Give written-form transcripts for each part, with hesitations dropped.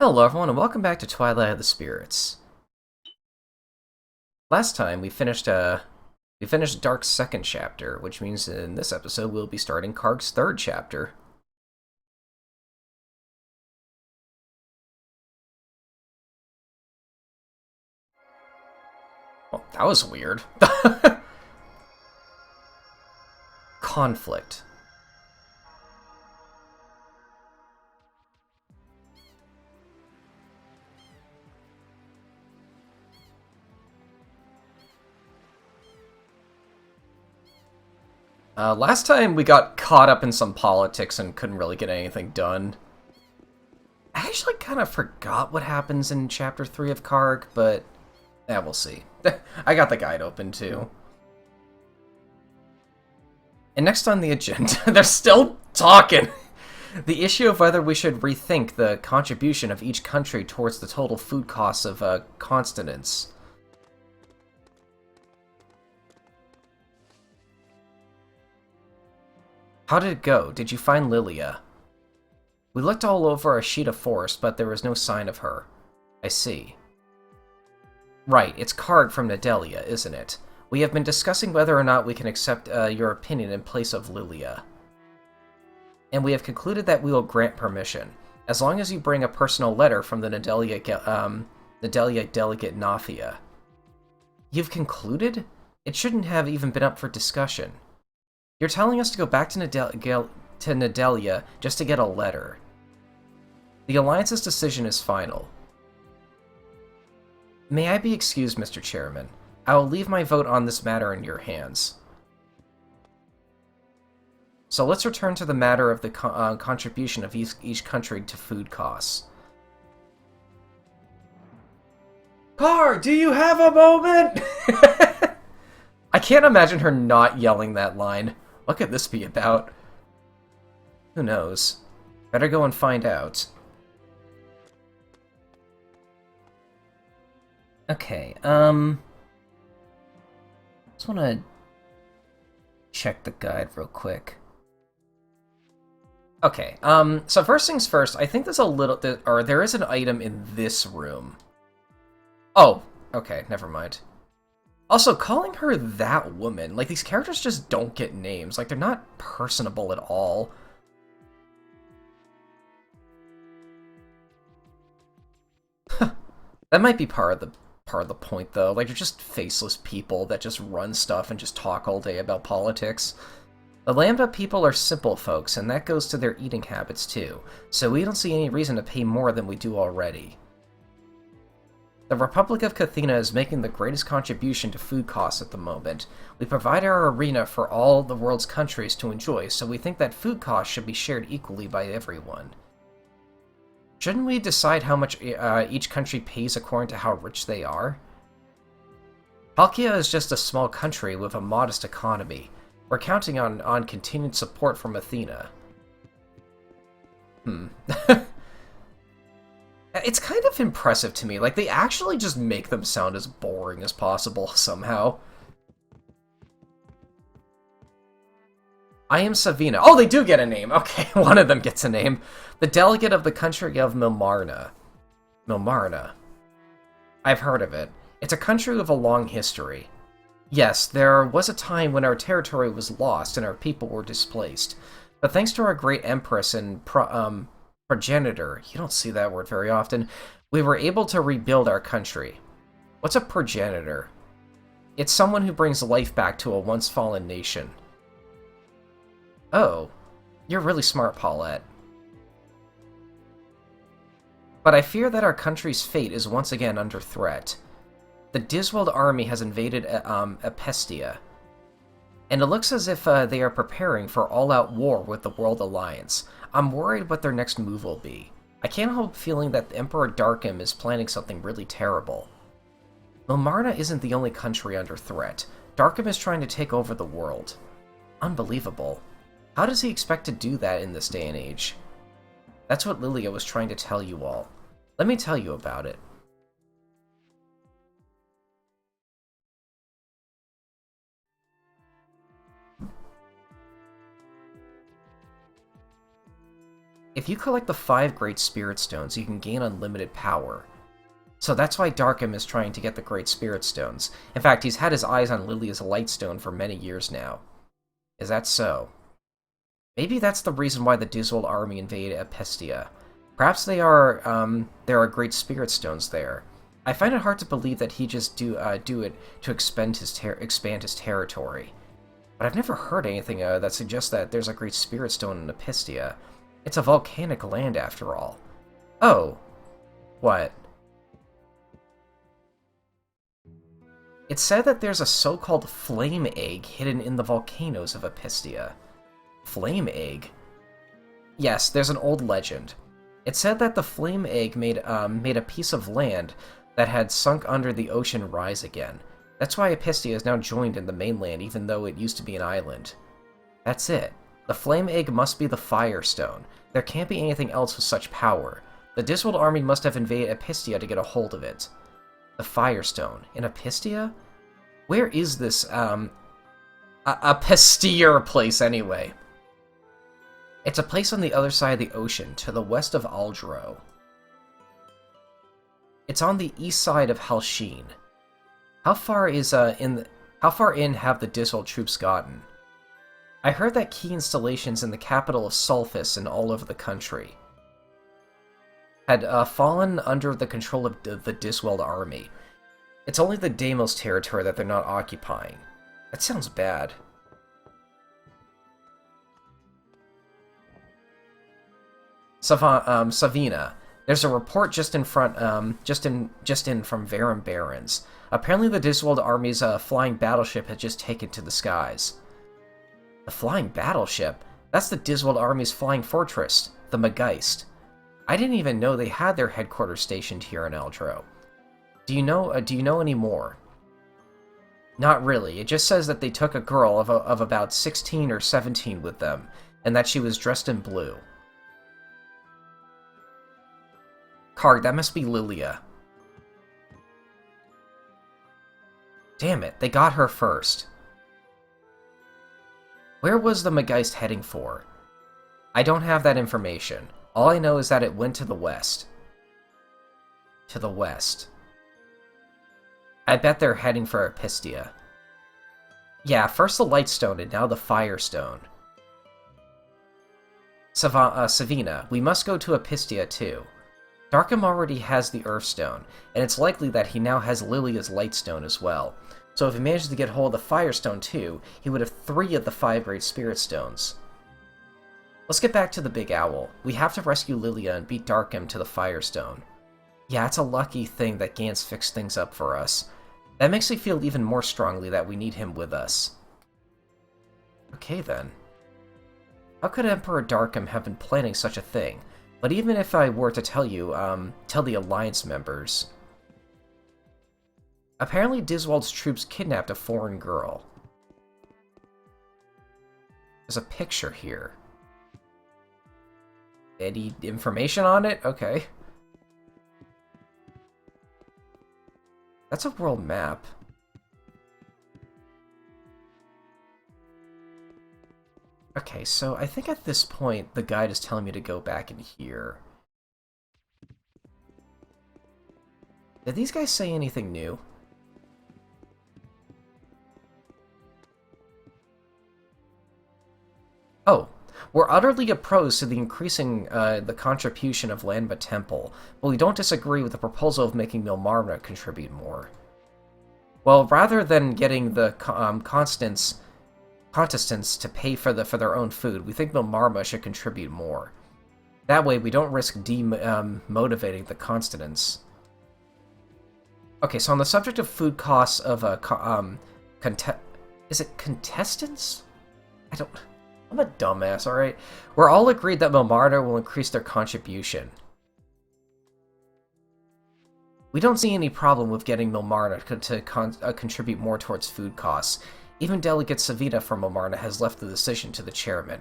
Hello everyone and welcome back to Twilight of the Spirits. Last time we finished Dark's second chapter, which means in this episode we'll be starting Karg's third chapter. Well, that was weird. Conflict. Last time we got caught up in some politics and couldn't really get anything done. I actually kind of forgot what happens in Chapter 3 of Karg, but we'll see. I got the guide open too. And next on the agenda, they're still talking! The issue of whether we should rethink the contribution of each country towards the total food costs of continents. How did it go? Did you find Lilia? We looked all over a sheet of forest, but there was no sign of her. I see. Right, it's Karg from Nadelia, isn't it? We have been discussing whether or not we can accept your opinion in place of Lilia. And we have concluded that we will grant permission, as long as you bring a personal letter from the Nadelia delegate Nafia. You've concluded? It shouldn't have even been up for discussion. You're telling us to go back to Nadelia just to get a letter. The Alliance's decision is final. May I be excused, Mr. Chairman? I will leave my vote on this matter in your hands. So let's return to the matter of the contribution of each country to food costs. Karg, do you have a moment? I can't imagine her not yelling that line. What could this be about? Who knows? Better go and find out. Okay, just wanna check the guide real quick. Okay, so first things first, I think there's there is an item in this room. Oh, okay, never mind. Also, calling her that woman, like, these characters just don't get names. Like, they're not personable at all. That might be part of the point, though. Like, they're just faceless people that just run stuff and just talk all day about politics. The Lambda people are simple folks, and that goes to their eating habits, too. So we don't see any reason to pay more than we do already. The Republic of Cathena is making the greatest contribution to food costs at the moment. We provide our arena for all the world's countries to enjoy, so we think that food costs should be shared equally by everyone. Shouldn't we decide how much each country pays according to how rich they are? Palkia is just a small country with a modest economy. We're counting on continued support from Athena. It's kind of impressive to me. Like, they actually just make them sound as boring as possible, somehow. I am Savina. Oh, they do get a name! Okay, one of them gets a name. The delegate of the country of Milmarna. Milmarna. I've heard of it. It's a country with a long history. Yes, there was a time when our territory was lost and our people were displaced. But thanks to our great empress and progenitor, you don't see that word very often, we were able to rebuild our country. What's a progenitor? It's someone who brings life back to a once fallen nation. Oh, you're really smart, Paulette. But I fear that our country's fate is once again under threat. The Diswald army has invaded Apestia, and it looks as if they are preparing for all-out war with the World Alliance. I'm worried what their next move will be. I can't help feeling that Emperor Darkham is planning something really terrible. Milmarna isn't the only country under threat. Darkham is trying to take over the world. Unbelievable. How does he expect to do that in this day and age? That's what Lilia was trying to tell you all. Let me tell you about it. If you collect the 5 Great Spirit Stones, you can gain unlimited power. So that's why Darkham is trying to get the Great Spirit Stones. In fact, he's had his eyes on Lilia's Lightstone for many years now. Is that so? Maybe that's the reason why the Disworld army invaded Epestia. Perhaps there are Great Spirit Stones there. I find it hard to believe that he just do it to expand his territory. But I've never heard anything that suggests that there's a Great Spirit Stone in Epestia. It's a volcanic land, after all. Oh. What? It's said that there's a so-called flame egg hidden in the volcanoes of Epestia. Flame egg? Yes, there's an old legend. It said that the flame egg made a piece of land that had sunk under the ocean rise again. That's why Epestia is now joined in the mainland, even though it used to be an island. That's it. The flame egg must be the Firestone. There can't be anything else with such power. The Disworld army must have invaded Epestia to get a hold of it. The Firestone. In Epestia? Where is this, a Pestier place, anyway? It's a place on the other side of the ocean, to the west of Aldro. It's on the east side of Halsheen. How far in have the Disworld troops gotten? I heard that key installations in the capital of Sulphus and all over the country had fallen under the control of the Disworld army. It's only the Deimos territory that they're not occupying. That sounds bad. Savina. There's a report just in from Varum Barrens. Apparently the Disworld army's flying battleship had just taken to the skies. The flying battleship? That's the Disworld army's flying fortress, the Megeist. I didn't even know they had their headquarters stationed here in Aldro. Do you know any more? Not really. It just says that they took a girl of about 16 or 17 with them, and that she was dressed in blue. Karg, that must be Lilia. Damn it, they got her first. Where was the Megeist heading for? I don't have that information. All I know is that it went to the west. To the west. I bet they're heading for Epestia. Yeah, first the Lightstone and now the Firestone. Savina, we must go to Epestia too. Darkham already has the Earthstone, and it's likely that he now has Lilia's Lightstone as well. So if he manages to get hold of the Firestone too, he would have 3 of the 5 Great Spirit Stones. Let's get back to the Big Owl. We have to rescue Lilia and beat Darkham to the Firestone. Yeah, it's a lucky thing that Gantz fixed things up for us. That makes me feel even more strongly that we need him with us. Okay then. How could Emperor Darkham have been planning such a thing? But even if I were to tell you, tell the Alliance members. Apparently Diswald's troops kidnapped a foreign girl. There's a picture here. Any information on it? Okay. That's a world map. Okay, so I think at this point the guide is telling me to go back in here. Did these guys say anything new? Oh, we're utterly opposed to the increasing the contribution of Lanba Temple, but we don't disagree with the proposal of making Milmarna contribute more. Well, rather than getting the contestants to pay for their own food, we think Milmarna should contribute more. That way, we don't risk demotivating the contestants. Okay, so on the subject of food costs of is it contestants? I'm a dumbass, alright? We're all agreed that Milmarna will increase their contribution. We don't see any problem with getting Milmarna to contribute more towards food costs. Even Delegate Savita from Milmarna has left the decision to the chairman.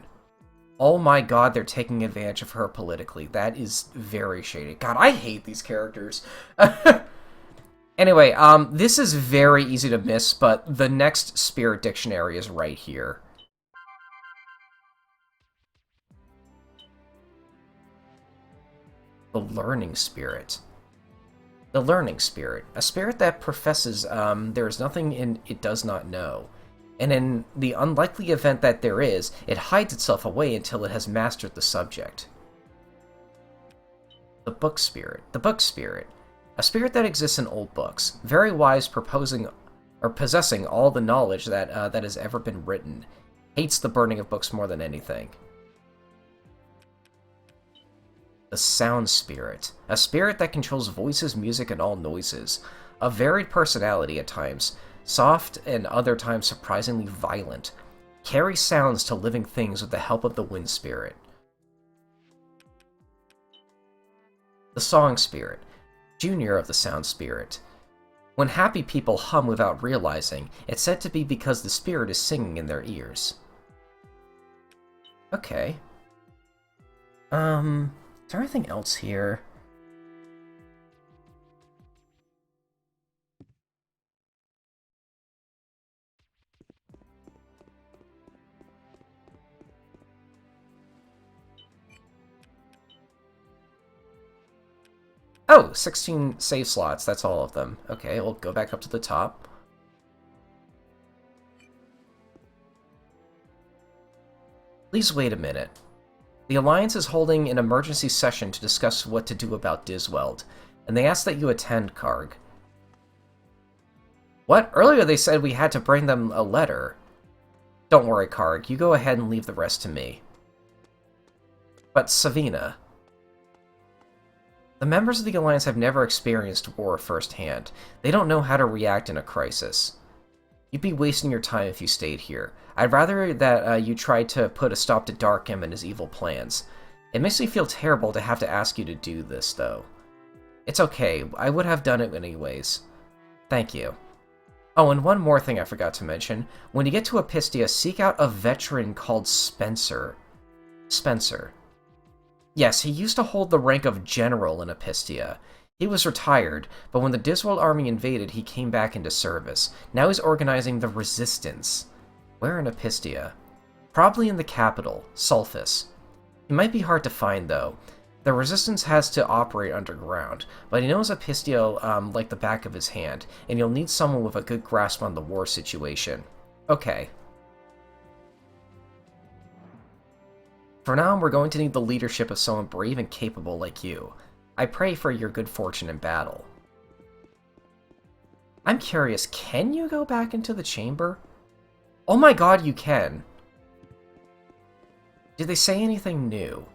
Oh my god, they're taking advantage of her politically. That is very shady. God, I hate these characters. Anyway, this is very easy to miss, but the next Spirit Dictionary is right here. The learning spirit. The learning spirit. A spirit that professes there is nothing it does not know. And in the unlikely event that there is, it hides itself away until it has mastered the subject. The book spirit. The book spirit. A spirit that exists in old books, very wise, possessing all the knowledge that has ever been written. Hates the burning of books more than anything. The sound spirit. A spirit that controls voices, music, and all noises. A varied personality at times, soft and other times surprisingly violent. Carries sounds to living things with the help of the wind spirit. The song spirit. Junior of the sound spirit. When happy people hum without realizing, it's said to be because the spirit is singing in their ears. Okay. Is there anything else here? Oh, 16 save slots, that's all of them. Okay, we'll go back up to the top. Please wait a minute. The Alliance is holding an emergency session to discuss what to do about Disweld, and they ask that you attend, Karg. What? Earlier they said we had to bring them a letter. Don't worry, Karg. You go ahead and leave the rest to me. But Savina... The members of the Alliance have never experienced war firsthand. They don't know how to react in a crisis. You'd be wasting your time if you stayed here. I'd rather that you tried to put a stop to Darkham and his evil plans. It makes me feel terrible to have to ask you to do this, though. It's okay. I would have done it anyways. Thank you. Oh, and one more thing I forgot to mention. When you get to Epistia, seek out a veteran called Spencer. Spencer. Yes, he used to hold the rank of general in Epistia. He was retired, but when the Diswald army invaded, he came back into service. Now he's organizing the Resistance. Where in Epistia? Probably in the capital, Sulphus. He might be hard to find, though. The Resistance has to operate underground, but he knows Epistia like the back of his hand, and you'll need someone with a good grasp on the war situation. Okay. For now, we're going to need the leadership of someone brave and capable like you. I pray for your good fortune in battle. I'm curious, can you go back into the chamber? Oh my god, you can! Did they say anything new?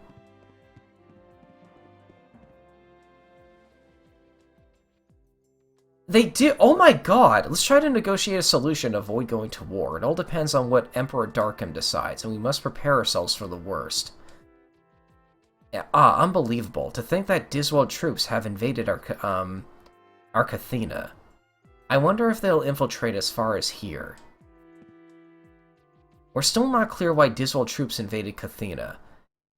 They did. Oh my god! Let's try to negotiate a solution to avoid going to war. It all depends on what Emperor Darkham decides, and we must prepare ourselves for the worst. Unbelievable. To think that Diswald troops have invaded our Cathena. I wonder if they'll infiltrate as far as here. We're still not clear why Diswald troops invaded Cathena,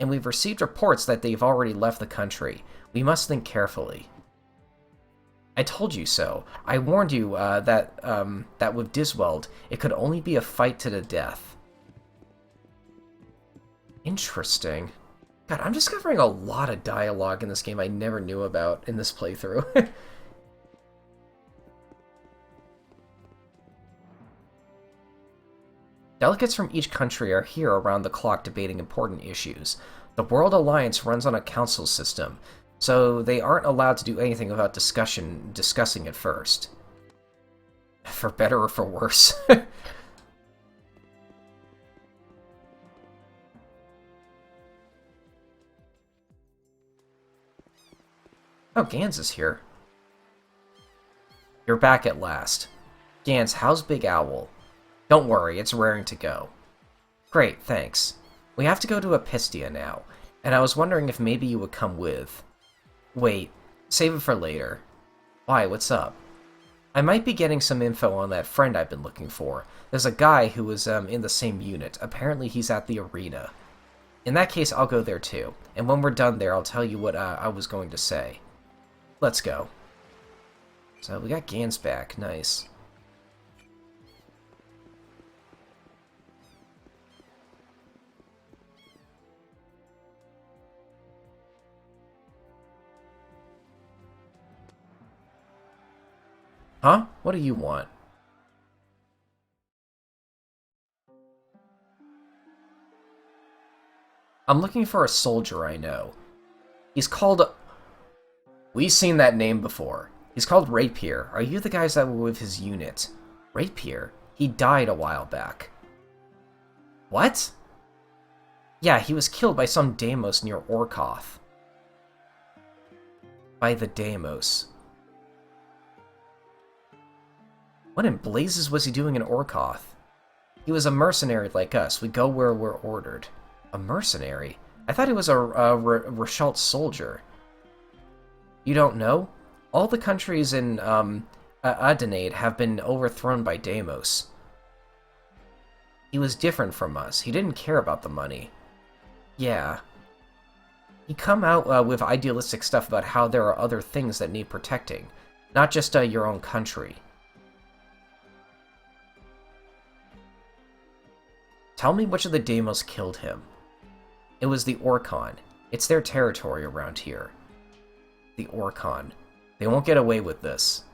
and we've received reports that they've already left the country. We must think carefully. I told you so. I warned you that with Disweld, it could only be a fight to the death. Interesting. God, I'm discovering a lot of dialogue in this game I never knew about in this playthrough. Delegates from each country are here around the clock debating important issues. The World Alliance runs on a council system, so they aren't allowed to do anything without discussing it first. For better or for worse. Oh, Gans is here. You're back at last. Gans, how's Big Owl? Don't worry, it's raring to go. Great, thanks. We have to go to Epistia now, and I was wondering if maybe you would come with. Wait, save it for later. Why, what's up? I might be getting some info on that friend I've been looking for. There's a guy who was in the same unit. Apparently he's at the arena. In that case, I'll go there too, and when we're done there, I'll tell you what I was going to say. Let's go. So we got Gans back, nice. Huh? What do you want? I'm looking for a soldier I know. He's called... We've seen that name before. He's called Rapier. Are you the guys that were with his unit? Rapier? He died a while back. What? Yeah, he was killed by some Deimos near Orkoth. By the Deimos. What in blazes was he doing in Orkoth? He was a mercenary like us. We go where we're ordered. A mercenary? I thought he was a Rashalt soldier. You don't know? All the countries in Adenade have been overthrown by Deimos. He was different from us. He didn't care about the money. Yeah. He come out with idealistic stuff about how there are other things that need protecting. Not just your own country. Tell me which of the Deimos killed him. It was the Orkhan. It's their territory around here. The Orkhan. They won't get away with this.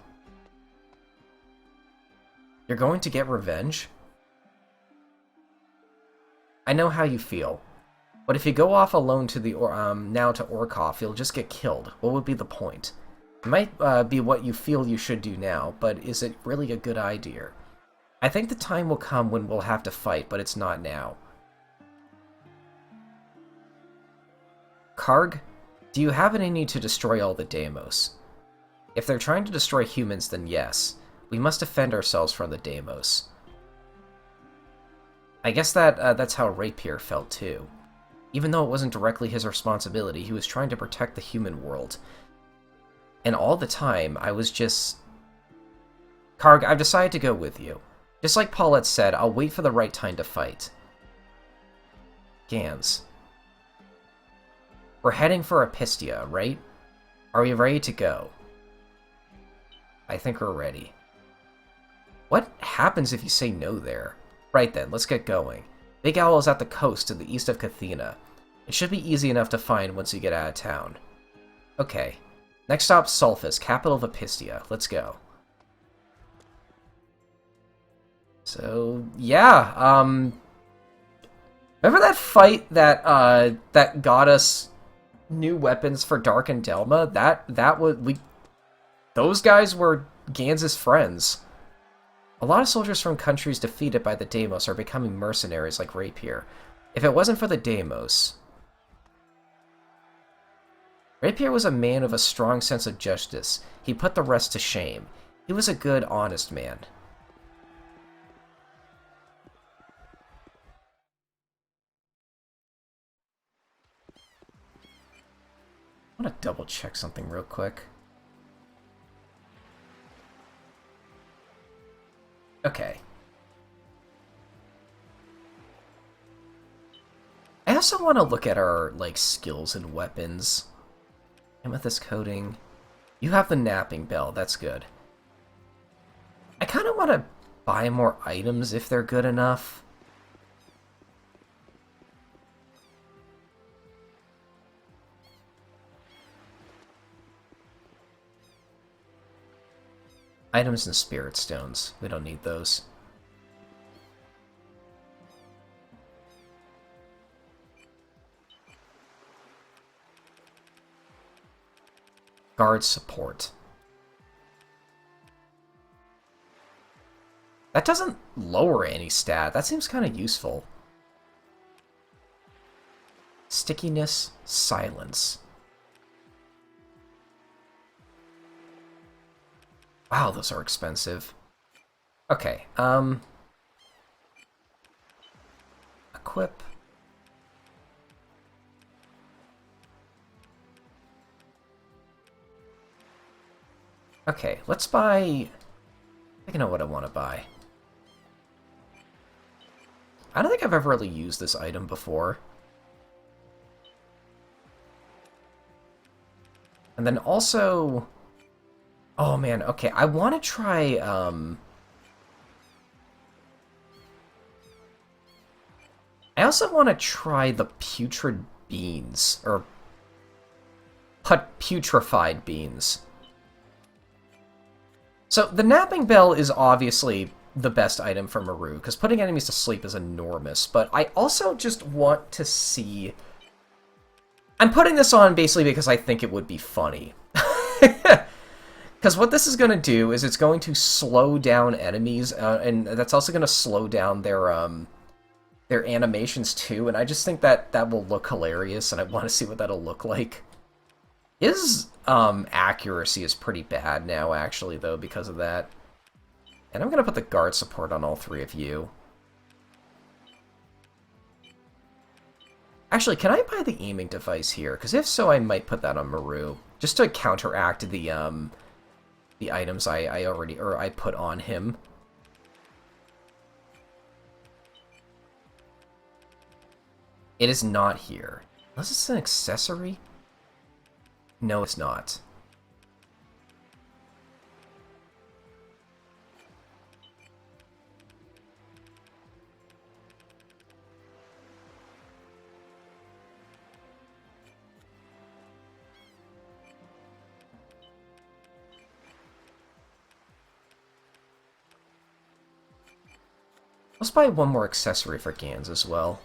You're going to get revenge? I know how you feel. But if you go off alone to the now to Orkoth, you'll just get killed. What would be the point? It might be what you feel you should do now, but is it really a good idea? I think the time will come when we'll have to fight, but it's not now. Karg, do you have it in you to destroy all the Deimos? If they're trying to destroy humans, then yes. We must defend ourselves from the Deimos. I guess that's how Rapier felt too. Even though it wasn't directly his responsibility, he was trying to protect the human world. And all the time, I was just... Karg, I've decided to go with you. Just like Paulette said, I'll wait for the right time to fight. Gans. We're heading for Epistia, right? Are we ready to go? I think we're ready. What happens if you say no there? Right then, let's get going. Big Owl is at the coast to the east of Cathena. It should be easy enough to find once you get out of town. Okay. Next stop, Sulphus, capital of Epistia. Let's go. So, yeah, remember that fight that, that got us new weapons for Dark and Delma? That was, those guys were Gans's friends. A lot of soldiers from countries defeated by the Deimos are becoming mercenaries like Rapier. If it wasn't for the Deimos... Rapier was a man of a strong sense of justice. He put the rest to shame. He was a good, honest man. I want to double check something real quick. Okay. I also want to look at our, like, skills and weapons. Amethyst coating. You have the napping bell, that's good. I kind of want to buy more items if they're good enough. Items and spirit stones. We don't need those. Guard support. That doesn't lower any stat. That seems kind of useful. Stickiness, silence. Wow, those are expensive. Okay, equip. Okay, let's buy... I think I know what I want to buy. I don't think I've ever really used this item before. And then also... Oh man, okay, I want to try, I also want to try the putrid beans, or putrefied beans. So the napping bell is obviously the best item for Maru, because putting enemies to sleep is enormous, but I also just want to see... I'm putting this on basically because I think it would be funny. Because what this is going to do is it's going to slow down enemies, and that's also going to slow down their animations too, and I just think that that will look hilarious, and I want to see what that'll look like. His accuracy is pretty bad now, actually, though, because of that. And I'm going to put the guard support on all three of you. Actually, can I buy the aiming device here? Because if so, I might put that on Maru, just to counteract the items I put on him. It is not here. Unless it's an accessory? No, it's not. Let's buy one more accessory for Gans as well.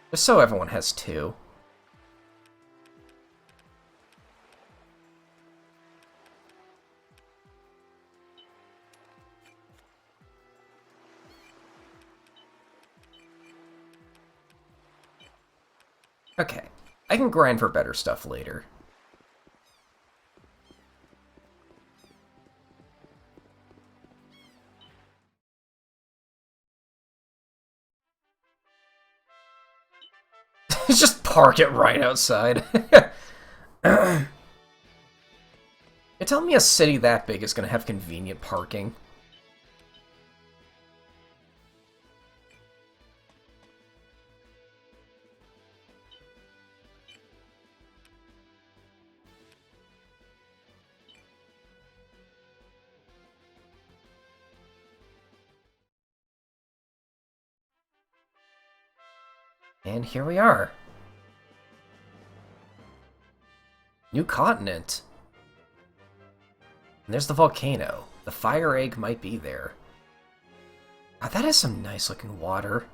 Just so everyone has two. Okay, I can grind for better stuff later. Just park it right outside. You're telling me a city that big is going to have convenient parking? And here we are. New continent. And there's the volcano. The fire egg might be there. Oh, that is some nice looking water.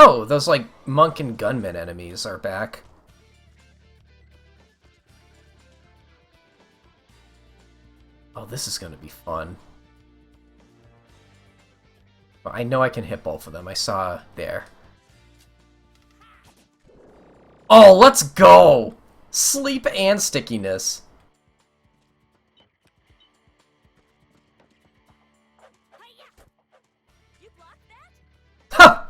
Oh, those, like, monk and gunman enemies are back. Oh, this is gonna be fun. I know I can hit both of them. I saw there. Oh, let's go! Sleep and stickiness. Ha!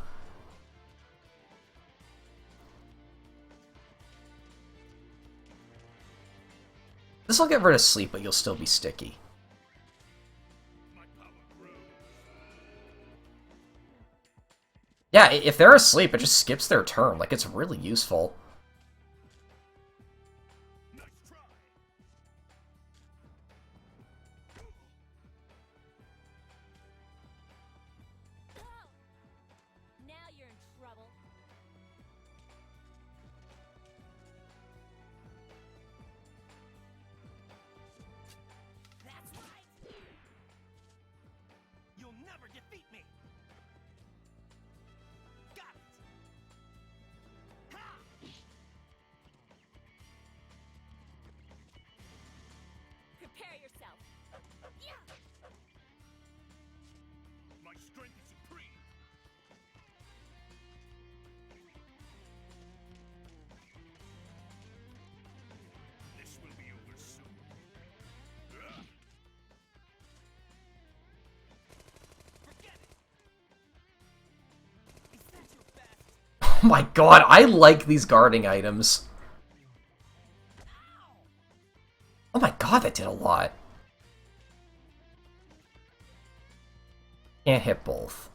This will get rid of sleep, but you'll still be sticky. Yeah, if they're asleep, it just skips their turn. Like, it's really useful. Now you're in trouble. That's right. You'll never defeat me. Got it. Ha! Prepare yourself. Yeah. My strength is supreme. This will be over soon. Forget it. Is that your best? Oh my god, I like these guarding items. Oh my god, that did a lot. Can't hit both.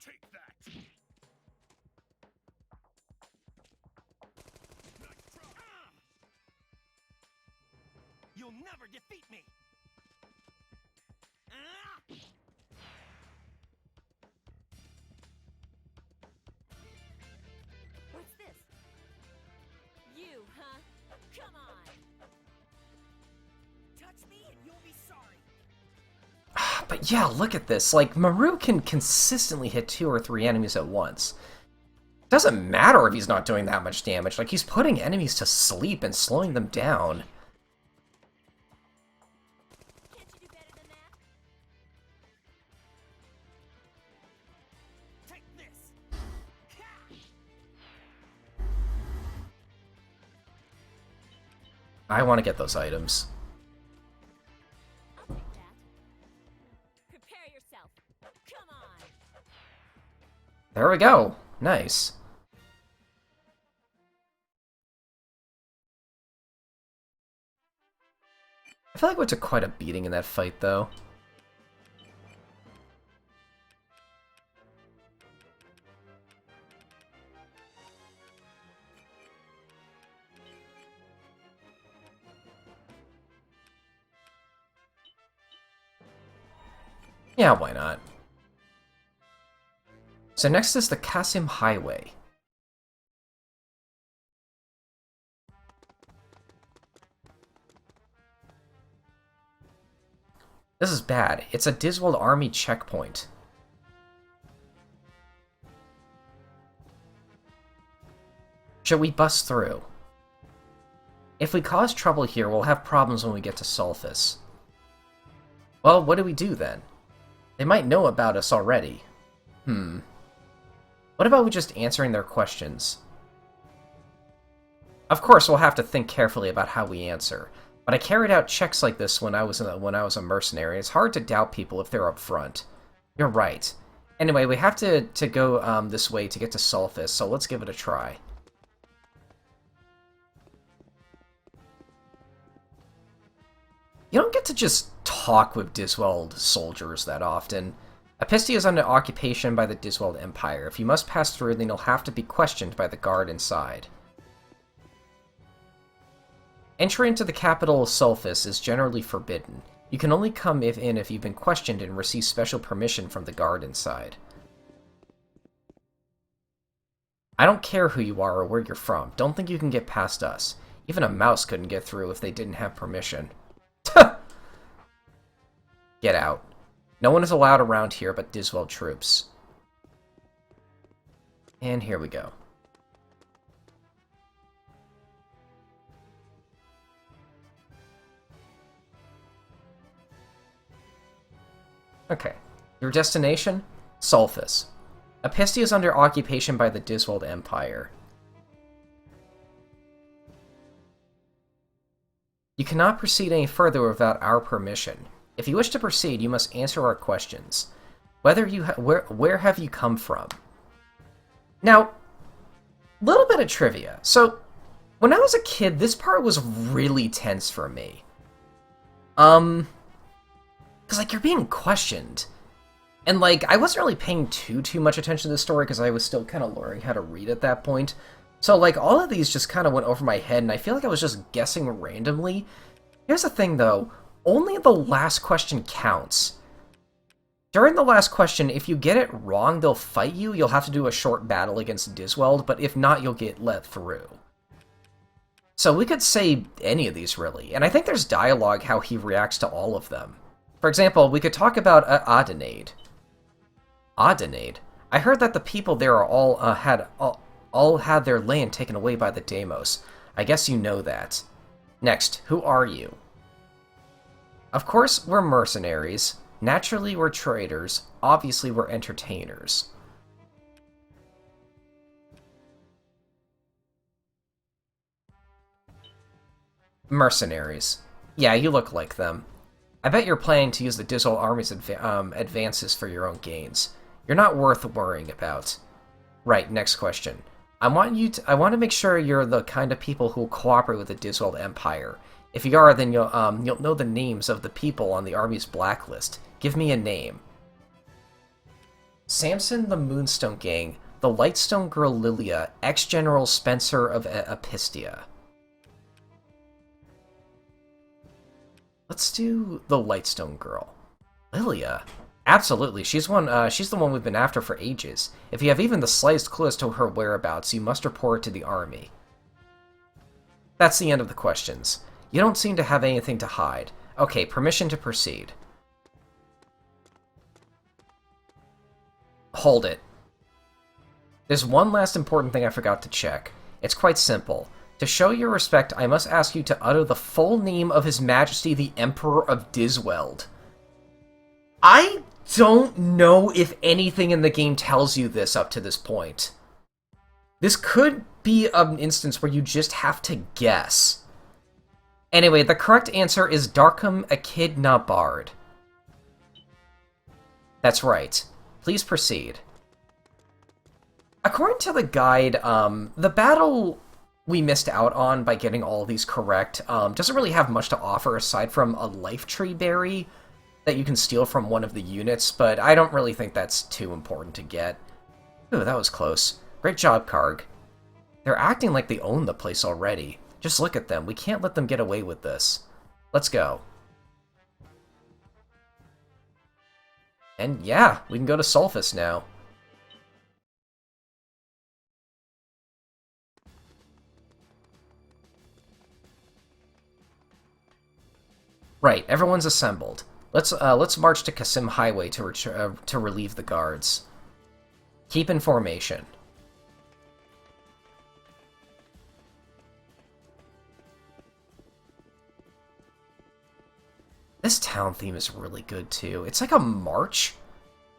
Take that. Nice try. You'll never defeat me. What's this? You, huh? Come on! Touch me and you'll be sorry. But yeah, look at this. Like, Maru can consistently hit 2 or 3 enemies at once. Doesn't matter if he's not doing that much damage. Like, he's putting enemies to sleep and slowing them down. Can't you do better than that? Take this. I want to get those items. I'll take that. Prepare yourself. Come on! There we go. Nice. I feel like we took quite a beating in that fight, though. Yeah, why not? So next is the Kasim Highway. This is bad. It's a Diswald Army checkpoint. Should we bust through? If we cause trouble here, we'll have problems when we get to Sulphus. Well, what do we do then? They might know about us already. What about we just answering their questions? Of course, we'll have to think carefully about how we answer. But I carried out checks like this when I was a mercenary. It's hard to doubt people if they're up front. You're right. Anyway, we have to go this way to get to Sulphus, so let's give it a try. You don't get to just talk with Diswald soldiers that often. Apistia is under occupation by the Diswald Empire. If you must pass through, then you'll have to be questioned by the guard inside. Entry into the capital of Sulphus is generally forbidden. You can only come in if you've been questioned and receive special permission from the guard inside. I don't care who you are or where you're from. Don't think you can get past us. Even a mouse couldn't get through if they didn't have permission. Get out. No one is allowed around here but Diswald troops. And here we go. Okay. Your destination? Sulphus. Apistia is under occupation by the Diswald Empire. You cannot proceed any further without our permission. If you wish to proceed, you must answer our questions. Where have you come from? Now, little bit of trivia. So, when I was a kid, this part was really tense for me. Because, like, you're being questioned. And, like, I wasn't really paying too much attention to the story because I was still kind of learning how to read at that point. So, like, all of these just kind of went over my head, and I feel like I was just guessing randomly. Here's the thing, though. Only the last question counts. During the last question, if you get it wrong, they'll fight you. You'll have to do a short battle against Diswald, but if not, you'll get let through. So we could say any of these, really. And I think there's dialogue how he reacts to all of them. For example, we could talk about Adenade. Adenade? I heard that the people there are all had their land taken away by the Deimos. I guess you know that. Next, who are you? Of course, we're mercenaries. Naturally, we're traders. Obviously, we're entertainers. Mercenaries. Yeah, you look like them. I bet you're planning to use the Diswald Army's advances for your own gains. You're not worth worrying about. Right, next question. I want to make sure you're the kind of people who will cooperate with the Diswald Empire. If you are, then you'll know the names of the people on the army's blacklist. Give me a name. Samson the Moonstone Gang, the Lightstone Girl Lilia, ex-General Spencer of Apistia. Let's do the Lightstone Girl. Lilia? Absolutely, she's the one we've been after for ages. If you have even the slightest clue as to her whereabouts, you must report it to the army. That's the end of the questions. You don't seem to have anything to hide. Okay, permission to proceed. Hold it. There's one last important thing I forgot to check. It's quite simple. To show your respect, I must ask you to utter the full name of His Majesty the Emperor of Disweld. I don't know if anything in the game tells you this up to this point. This could be an instance where you just have to guess. Anyway, the correct answer is Darkham Echidna Bard. That's right. Please proceed. According to the guide, the battle we missed out on by getting all of these correct doesn't really have much to offer aside from a life tree berry that you can steal from one of the units, but I don't really think that's too important to get. Ooh, that was close. Great job, Karg. They're acting like they own the place already. Just look at them. We can't let them get away with this. Let's go. And yeah, we can go to Sulphus now. Right, everyone's assembled. Let's march to Kasim Highway to relieve the guards. Keep in formation. This town theme is really good too. It's like a march,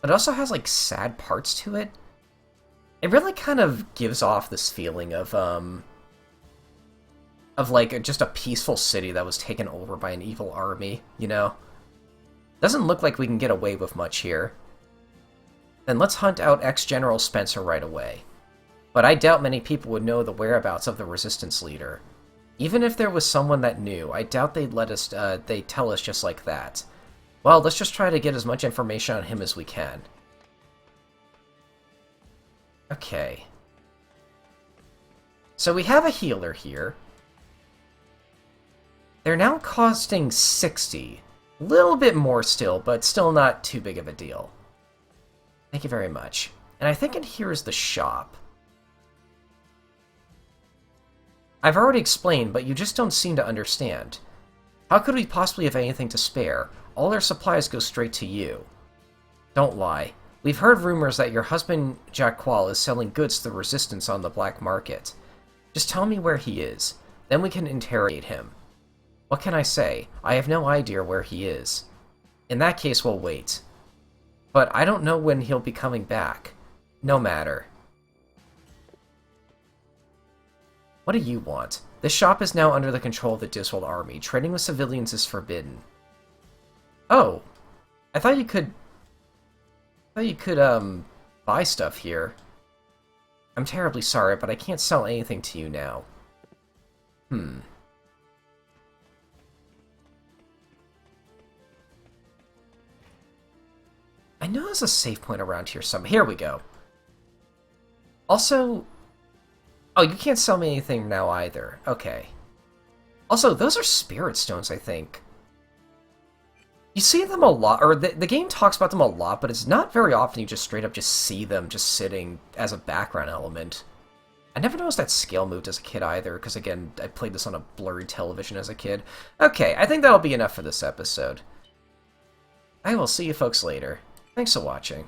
but it also has like sad parts to it. It really kind of gives off this feeling of like just a peaceful city that was taken over by an evil army, you know? Doesn't look like we can get away with much here. Then let's hunt out ex-General Spencer right away. But I doubt many people would know the whereabouts of the Resistance leader. Even if there was someone that knew, I doubt they'd tell us just like that. Well, let's just try to get as much information on him as we can. Okay. So we have a healer here. They're now costing 60. A little bit more still, but still not too big of a deal. Thank you very much. And I think in here is the shop. I've already explained, but you just don't seem to understand. How could we possibly have anything to spare? All our supplies go straight to you. Don't lie. We've heard rumors that your husband, Jacqual, is selling goods to the Resistance on the black market. Just tell me where he is. Then we can interrogate him. What can I say? I have no idea where he is. In that case, we'll wait. But I don't know when he'll be coming back. No matter. What do you want? This shop is now under the control of the Diswald army. Trading with civilians is forbidden. Oh. I thought you could buy stuff here. I'm terribly sorry, but I can't sell anything to you now. I know there's a save point around here somewhere. Here we go. Also... Oh, you can't sell me anything now either. Okay. Also, those are spirit stones, I think. You see them a lot, or the game talks about them a lot, but it's not very often you just straight up just see them just sitting as a background element. I never noticed that scale moved as a kid either, because again, I played this on a blurry television as a kid. Okay, I think that'll be enough for this episode. I will see you folks later. Thanks for watching.